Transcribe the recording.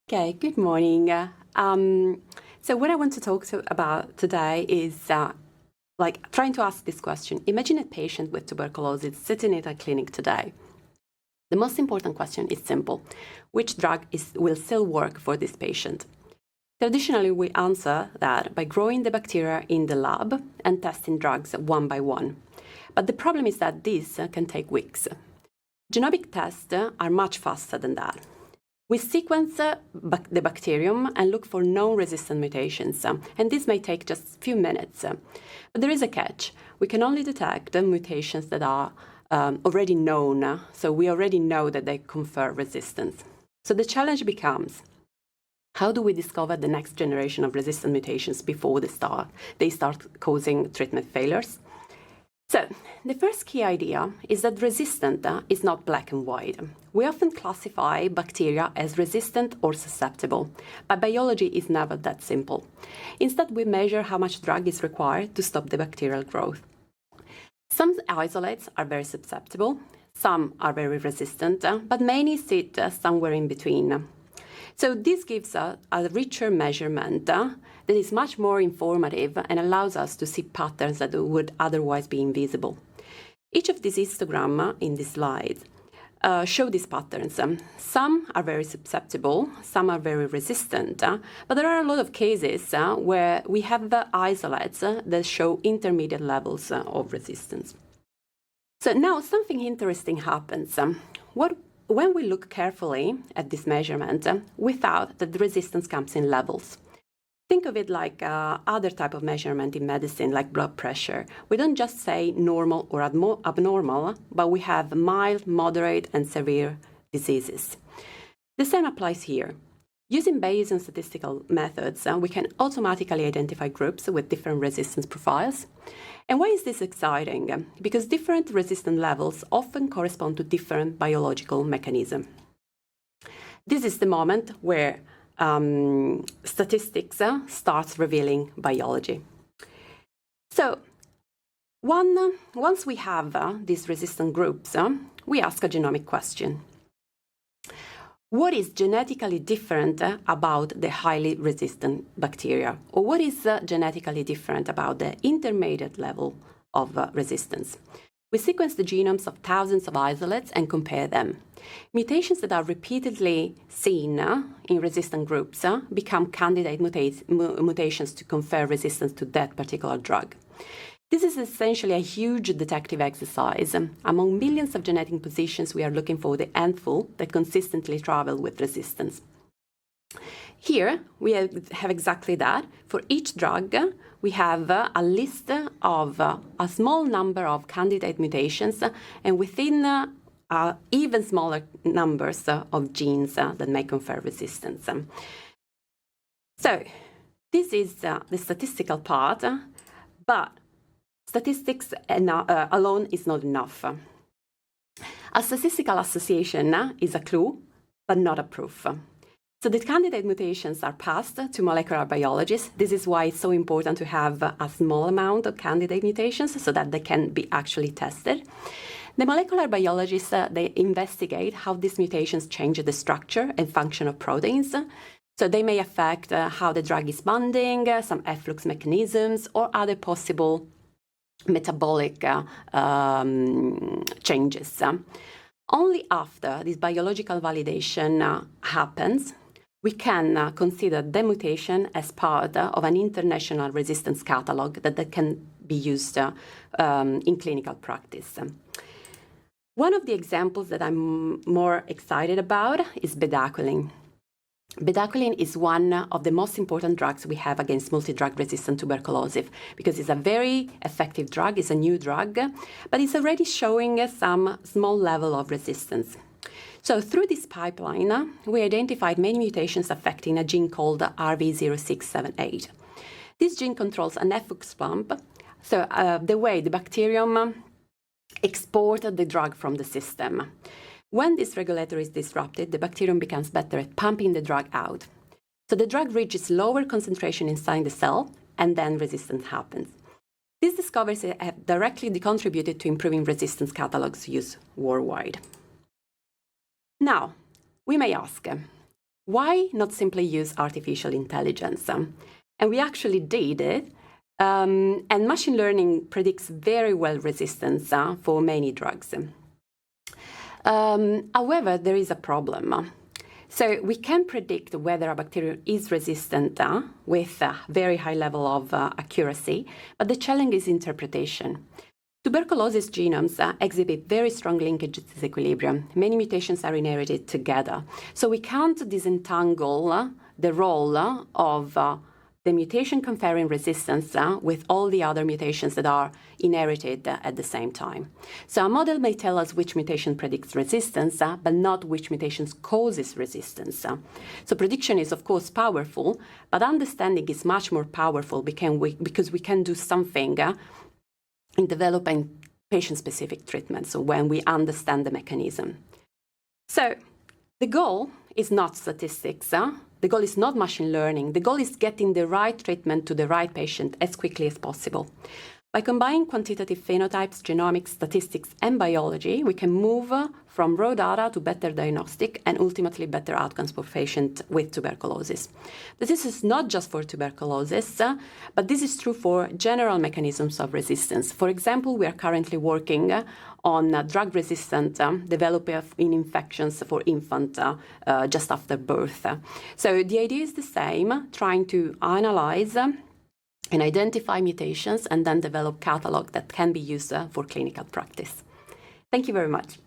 Okay, good morning. So what I want to talk about today is trying to ask this question. Imagine a patient with tuberculosis sitting in a clinic today. The most important question is simple. Which drug will still work for this patient? Traditionally, we answer that by growing the bacteria in the lab and testing drugs one by one. But the problem is that this can take weeks. Genomic tests are much faster than that. We sequence the bacterium and look for known resistant mutations, and this may take just a few minutes. But there is a catch. We can only detect the mutations that are already known, so we already know that they confer resistance. So the challenge becomes, how do we discover the next generation of resistant mutations before they start causing treatment failures? So, the first key idea is that resistant is not black and white. We often classify bacteria as resistant or susceptible, but biology is never that simple. Instead, we measure how much drug is required to stop the bacterial growth. Some isolates are very susceptible, some are very resistant, but many sit somewhere in between. So this gives us a richer measurement that is much more informative and allows us to see patterns that would otherwise be invisible. Each of these histograms in this slide show these patterns. Some are very susceptible, some are very resistant, but there are a lot of cases where we have isolates that show intermediate levels of resistance. So now something interesting happens. When we look carefully at this measurement, we found that the resistance comes in levels. Think of it like other type of measurement in medicine, like blood pressure. We don't just say normal or abnormal, but we have mild, moderate, and severe diseases. The same applies here. Using Bayesian statistical methods, we can automatically identify groups with different resistance profiles. And why is this exciting? Because different resistance levels often correspond to different biological mechanisms. This is the moment where statistics starts revealing biology. So once we have these resistant groups, we ask a genomic question. What is genetically different about the highly resistant bacteria? Or what is genetically different about the intermediate level of resistance? We sequence the genomes of thousands of isolates and compare them. Mutations that are repeatedly seen in resistant groups become candidate mutations to confer resistance to that particular drug. This is essentially a huge detective exercise. Among millions of genetic positions, we are looking for the handful that consistently travel with resistance. Here, we have exactly that. For each drug, we have a list of a small number of candidate mutations, and within even smaller numbers of genes that may confer resistance. So, this is the statistical part, but statistics alone is not enough. A statistical association is a clue, but not a proof. So the candidate mutations are passed to molecular biologists. This is why it's so important to have a small amount of candidate mutations so that they can be actually tested. The molecular biologists, they investigate how these mutations change the structure and function of proteins. So they may affect how the drug is binding, some efflux mechanisms, or other possible metabolic changes. Only after this biological validation happens, we can consider the mutation as part of an international resistance catalog that can be used in clinical practice. One of the examples that I'm more excited about is bedaquiline. Bedaquiline is one of the most important drugs we have against multi-drug-resistant tuberculosis because it's a very effective drug, it's a new drug, but it's already showing some small level of resistance. So through this pipeline, we identified many mutations affecting a gene called RV0678. This gene controls an efflux pump, so the way the bacterium exports the drug from the system. When this regulator is disrupted, the bacterium becomes better at pumping the drug out. So the drug reaches lower concentration inside the cell, and then resistance happens. These discoveries have directly contributed to improving resistance catalogs use worldwide. Now, we may ask, why not simply use artificial intelligence? And we actually did it. And machine learning predicts very well resistance for many drugs. However, there is a problem. So we can predict whether a bacterium is resistant with a very high level of accuracy, but the challenge is interpretation. Tuberculosis genomes exhibit very strong linkages to equilibrium. Many mutations are inherited together. So we can't disentangle the role of the mutation conferring resistance with all the other mutations that are inherited at the same time. So a model may tell us which mutation predicts resistance, but not which mutations causes resistance. So prediction is, of course, powerful, but understanding is much more powerful because we can do something in developing patient-specific treatments, so when we understand the mechanism. So the goal is not statistics. The goal is not machine learning. The goal is getting the right treatment to the right patient as quickly as possible. By combining quantitative phenotypes, genomics, statistics, and biology, we can move from raw data to better diagnostic and ultimately better outcomes for patients with tuberculosis. But this is not just for tuberculosis, but this is true for general mechanisms of resistance. For example, we are currently working on drug-resistant development in infections for infants just after birth. So the idea is the same, trying to analyze and identify mutations and then develop catalog that can be used for clinical practice. Thank you very much.